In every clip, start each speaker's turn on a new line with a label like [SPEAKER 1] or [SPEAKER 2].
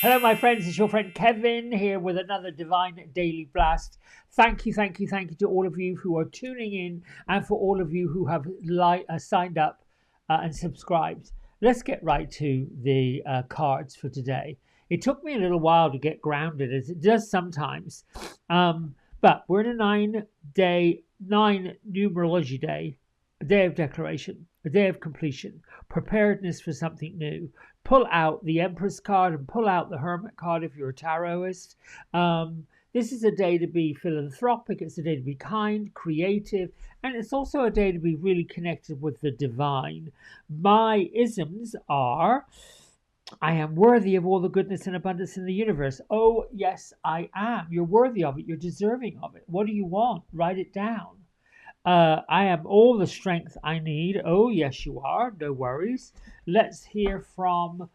[SPEAKER 1] Hello, my friends. It's your friend Kevin here with another Divine Daily Blast. Thank you, thank you, thank you to all of you who are tuning in and for all of you who have signed up and subscribed. Let's get right to the cards for today. It took me a little while to get grounded, as it does sometimes. But we're in a nine numerology day, a day of declaration, a day of completion, preparedness for something new. Pull out the Empress card and pull out the Hermit card if you're a tarotist. This is a day to be philanthropic, it's a day to be kind, creative, and it's also a day to be really connected with the divine. My isms are: I am worthy of all the goodness and abundance in the universe. Oh, yes, I am. You're worthy of it. You're deserving of it. What do you want? Write it down. I am all the strength I need. Oh, yes, you are. No worries. Let's hear from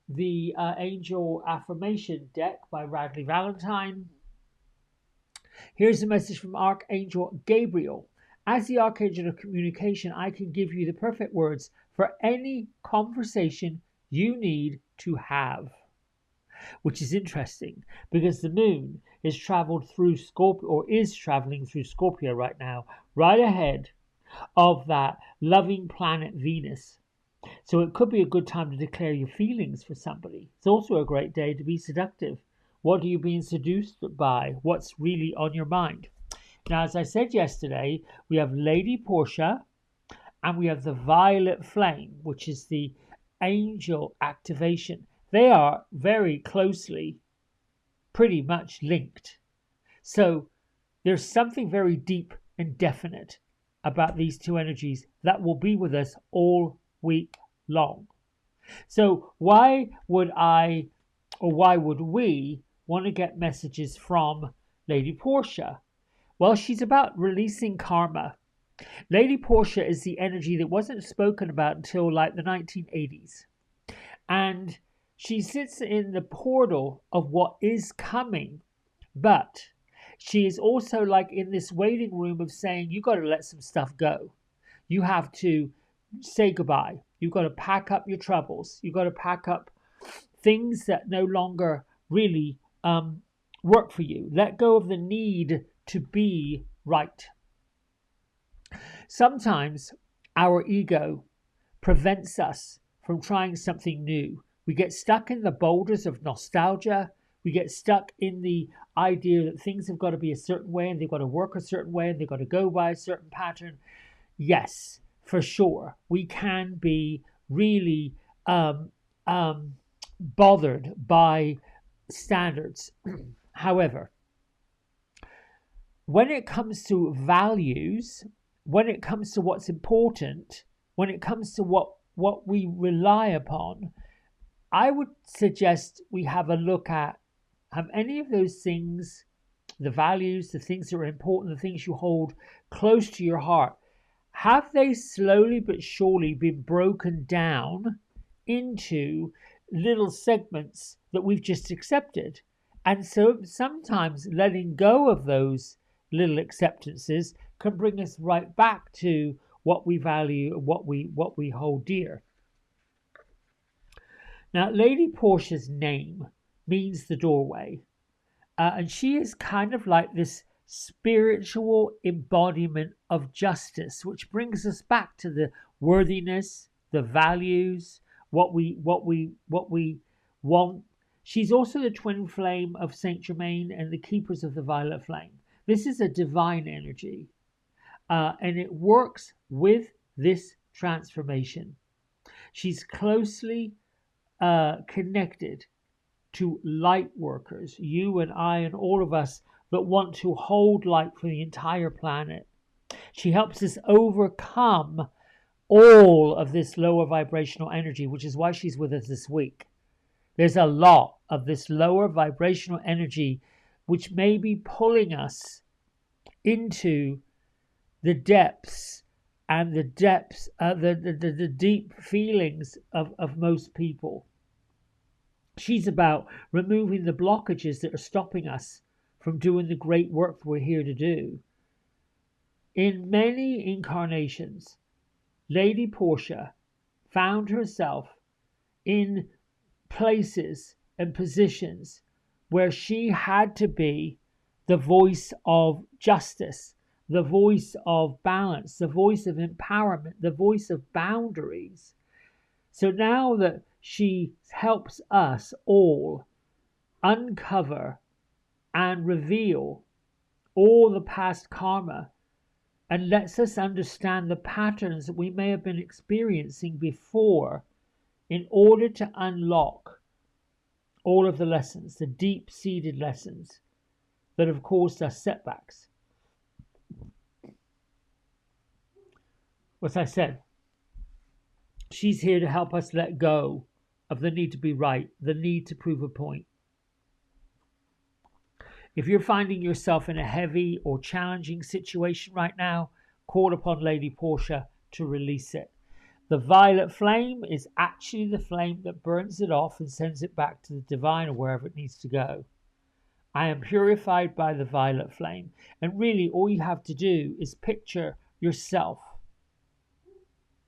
[SPEAKER 1] the Angel Affirmation deck by Radley Valentine. Here's a message from Archangel Gabriel. As the Archangel of Communication, I can give you the perfect words for any conversation you need to have. Which is interesting because the moon is traveled through Scorpio, or is traveling through Scorpio right now, right ahead of that loving planet Venus. So it could be a good time to declare your feelings for somebody. It's also a great day to be seductive. What are you being seduced by? What's really on your mind? Now, as I said yesterday, we have Lady Portia and we have the Violet Flame, which is the angel activation. They are very closely, pretty much linked. So there's something very deep and definite about these two energies that will be with us all week long. So why would we want to get messages from Lady Portia? Well, she's about releasing karma. Lady Portia is the energy that wasn't spoken about until like the 1980s. And she sits in the portal of what is coming, but she is also like in this waiting room of saying, you got to let some stuff go. You have to say goodbye. You've got to pack up your troubles. You've got to pack up things that no longer really work for you. Let go of the need to be right. Sometimes our ego prevents us from trying something new. We get stuck in the boulders of nostalgia. We get stuck in the idea that things have got to be a certain way and they've got to work a certain way and they've got to go by a certain pattern. Yes, for sure. We can be really bothered by standards. However, when it comes to values, when it comes to what's important, when it comes to what we rely upon, I would suggest we have a look at, have any of those things, the values, the things that are important, the things you hold close to your heart, have they slowly but surely been broken down into little segments that we've just accepted? And so sometimes letting go of those little acceptances can bring us right back to what we value and what we hold dear. Now, Lady Portia's name means the doorway, and she is kind of like this spiritual embodiment of justice, which brings us back to the worthiness, the values, what we want. She's also the twin flame of Saint Germain and the keepers of the violet flame. This is a divine energy, and it works with this transformation. She's closely connected to light workers, you and I and all of us that want to hold light for the entire planet. She helps us overcome all of this lower vibrational energy, which is why she's with us this week. There's a lot of this lower vibrational energy which may be pulling us into the depths and the deep feelings of most people. She's about removing the blockages that are stopping us from doing the great work we're here to do. In many incarnations, Lady Portia found herself in places and positions where she had to be the voice of justice, the voice of balance, the voice of empowerment, the voice of boundaries. So now that she helps us all uncover and reveal all the past karma and lets us understand the patterns that we may have been experiencing before in order to unlock all of the lessons, the deep-seated lessons that have caused us setbacks. As I said, she's here to help us let go of the need to be right, the need to prove a point. If you're finding yourself in a heavy or challenging situation right now, call upon Lady Portia to release it. The violet flame is actually the flame that burns it off and sends it back to the divine or wherever it needs to go. I am purified by the violet flame. And really, all you have to do is picture yourself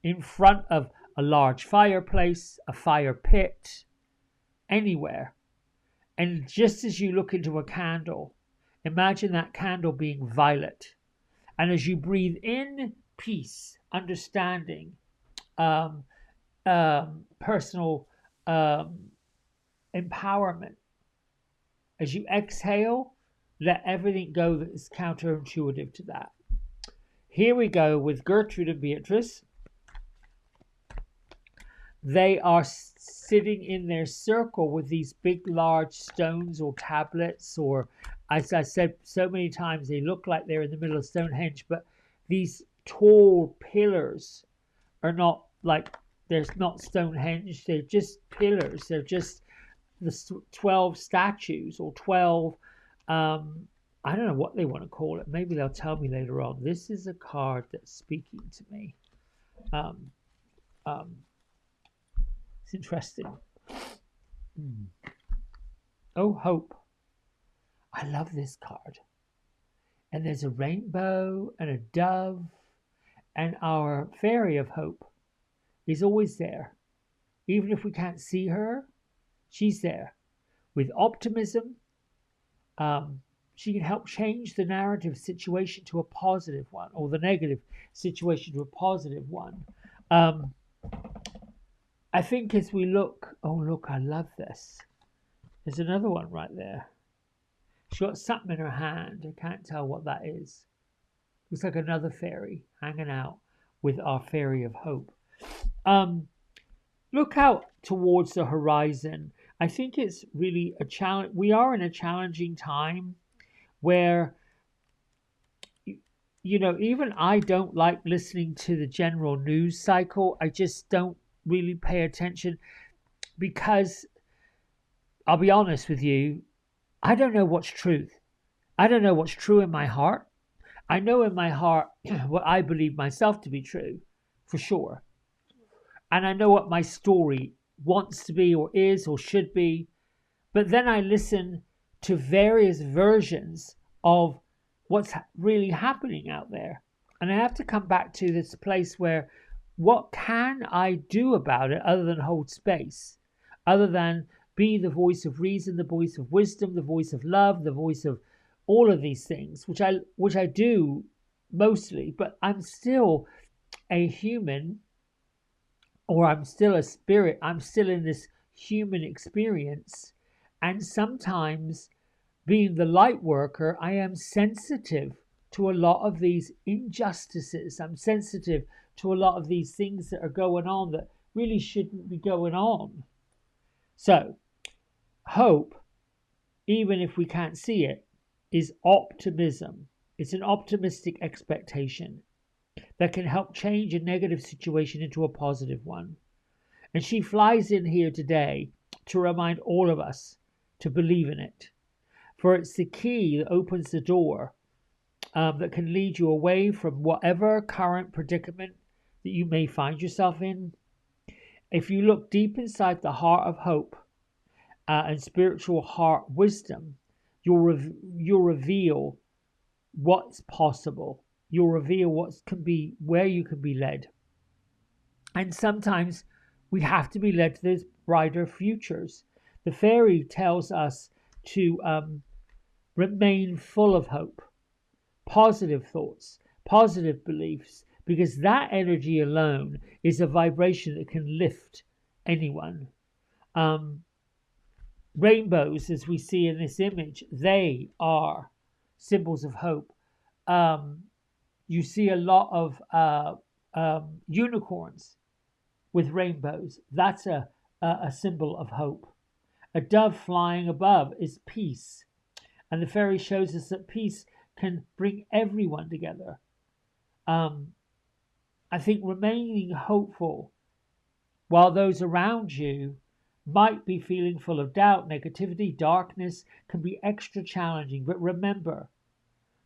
[SPEAKER 1] in front of a large fireplace, a fire pit, anywhere. And just as you look into a candle, imagine that candle being violet. And as you breathe in peace, understanding, personal empowerment, as you exhale, let everything go that is counterintuitive to that. Here we go with Gertrude and Beatrice. They are sitting in their circle with these big, large stones or tablets, or as I said so many times, they look like they're in the middle of Stonehenge, but these tall pillars are not like, there's not Stonehenge, they're just pillars. They're just the 12 statues or 12, I don't know what they want to call it. Maybe they'll tell me later on. This is a card that's speaking to me. It's interesting. Oh, hope. I love this card. And there's a rainbow and a dove, and our fairy of hope is always there. Even if we can't see her, she's there. With optimism, she can help change the narrative situation to a positive one, or the negative situation to a positive one. I think as we look, oh look, I love this. There's another one right there. She's got something in her hand. I can't tell what that is. Looks like another fairy hanging out with our fairy of hope. Look out towards the horizon. I think it's really a challenge. We are in a challenging time where, you know, even I don't like listening to the general news cycle. I just don't really pay attention because I'll be honest with you, I don't know what's truth. I don't know what's true in my heart. I know in my heart what I believe myself to be true, for sure. And I know what my story wants to be or is or should be. But then I listen to various versions of what's really happening out there. And I have to come back to this place where, what can I do about it other than hold space? Other than be the voice of reason, the voice of wisdom, the voice of love, the voice of all of these things, which I do mostly, but I'm still a human, or I'm still a spirit. I'm still in this human experience. And sometimes, being the light worker, I am sensitive to a lot of these injustices. I'm sensitive to a lot of these things that are going on that really shouldn't be going on. So, hope, even if we can't see it, is optimism. It's an optimistic expectation that can help change a negative situation into a positive one. And she flies in here today to remind all of us to believe in it. For it's the key that opens the door that can lead you away from whatever current predicament that you may find yourself in. If you look deep inside the heart of hope and spiritual heart wisdom, you'll reveal what's possible. You'll reveal where you can be led. And sometimes we have to be led to those brighter futures. The fairy tells us to remain full of hope, positive thoughts, positive beliefs, because that energy alone is a vibration that can lift anyone. Um, Rainbows, as we see in this image, they are symbols of hope. Um, you see a lot of unicorns with rainbows. That's a symbol of hope. A dove flying above is peace. And the fairy shows us that peace can bring everyone together. Um, I think remaining hopeful while those around you might be feeling full of doubt, negativity, darkness can be extra challenging. But remember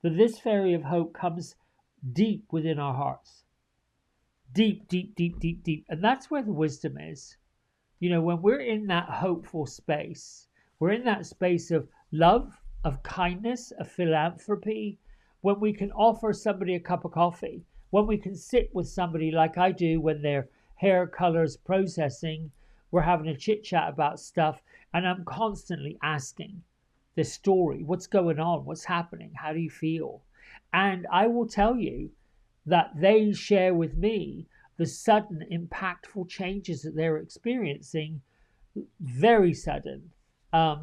[SPEAKER 1] that this fairy of hope comes deep within our hearts. Deep, deep, deep, deep, deep. And that's where the wisdom is. You know, when we're in that hopeful space, we're in that space of love, of kindness, of philanthropy, when we can offer somebody a cup of coffee, when we can sit with somebody like I do when their hair color's processing, we're having a chit chat about stuff, and I'm constantly asking the story, what's going on, what's happening, how do you feel? And I will tell you that they share with me the sudden impactful changes that they're experiencing, very sudden. I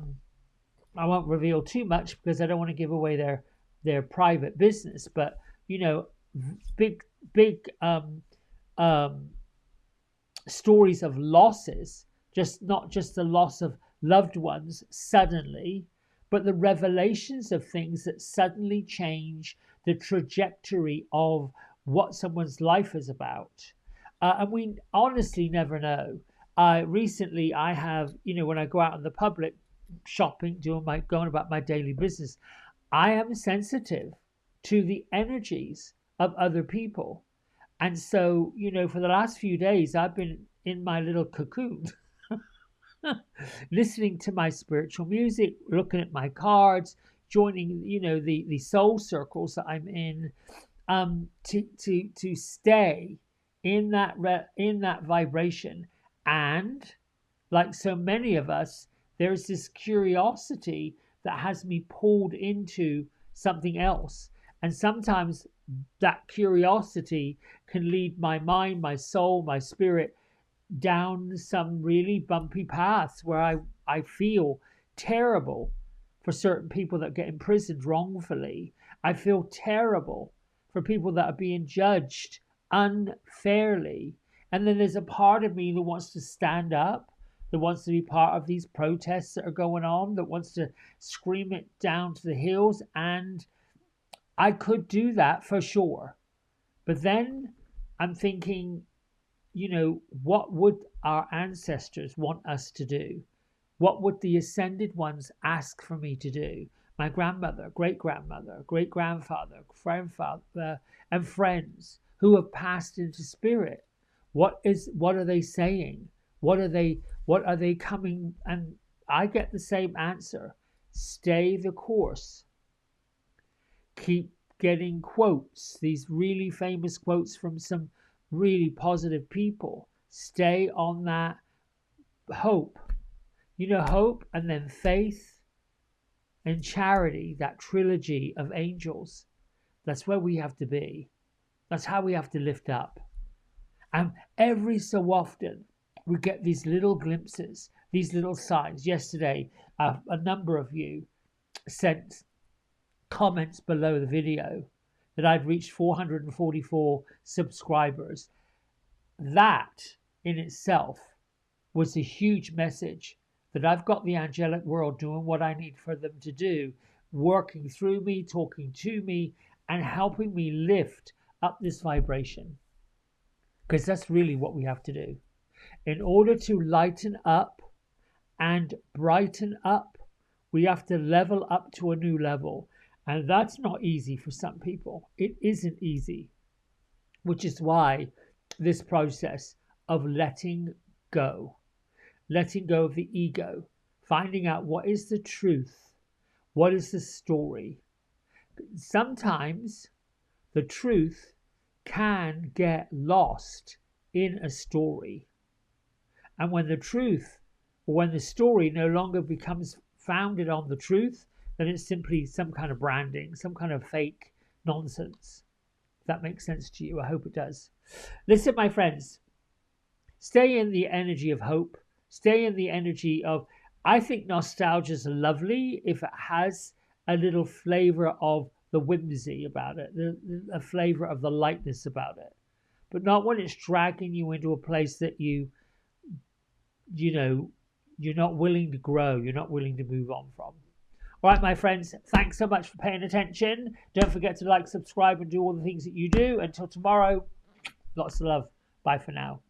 [SPEAKER 1] won't reveal too much because I don't want to give away their private business, but you know, big stories of losses, just not just the loss of loved ones suddenly, but the revelations of things that suddenly change the trajectory of what someone's life is about. And we honestly never know. Recently, I have, you know, when I go out in the public shopping, going about my daily business, I am sensitive to the energies of other people. And so, you know, for the last few days, I've been in my little cocoon, listening to my spiritual music, looking at my cards, joining, you know, the soul circles that I'm in, to stay in that vibration. And like so many of us, there's this curiosity that has me pulled into something else. And sometimes that curiosity can lead my mind, my soul, my spirit down some really bumpy paths where I feel terrible for certain people that get imprisoned wrongfully. I feel terrible for people that are being judged unfairly. And then there's a part of me that wants to stand up, that wants to be part of these protests that are going on, that wants to scream it down to the hills. And I could do that for sure. But then I'm thinking, you know, what would our ancestors want us to do? What would the ascended ones ask for me to do? My grandmother, great grandmother, great grandfather, grandfather, and friends who have passed into spirit. What are they saying? What are they coming? And I get the same answer. Stay the course. Keep getting quotes, these really famous quotes from some really positive people. Stay on that hope. You know, hope and then faith and charity, that trilogy of angels. That's where we have to be. That's how we have to lift up. And every so often, we get these little glimpses, these little signs. Yesterday, a number of you sent comments below the video that I'd reached 444 subscribers. That in itself was a huge message that I've got the angelic world doing what I need for them to do, working through me, talking to me, and helping me lift up this vibration. Because that's really what we have to do. In order to lighten up and brighten up, we have to level up to a new level. And that's not easy for some people. It isn't easy, which is why this process of letting go of the ego, finding out what is the truth, what is the story. Sometimes the truth can get lost in a story. And when the truth or when the story no longer becomes founded on the truth, then it's simply some kind of branding, some kind of fake nonsense. If that makes sense to you, I hope it does. Listen, my friends, stay in the energy of hope. Stay in the energy of, I think nostalgia is lovely if it has a little flavor of the whimsy about it, a flavor of the lightness about it, but not when it's dragging you into a place that you know, you're not willing to grow, you're not willing to move on from. All right, my friends, thanks so much for paying attention. Don't forget to like, subscribe, and do all the things that you do. Until tomorrow, lots of love. Bye for now.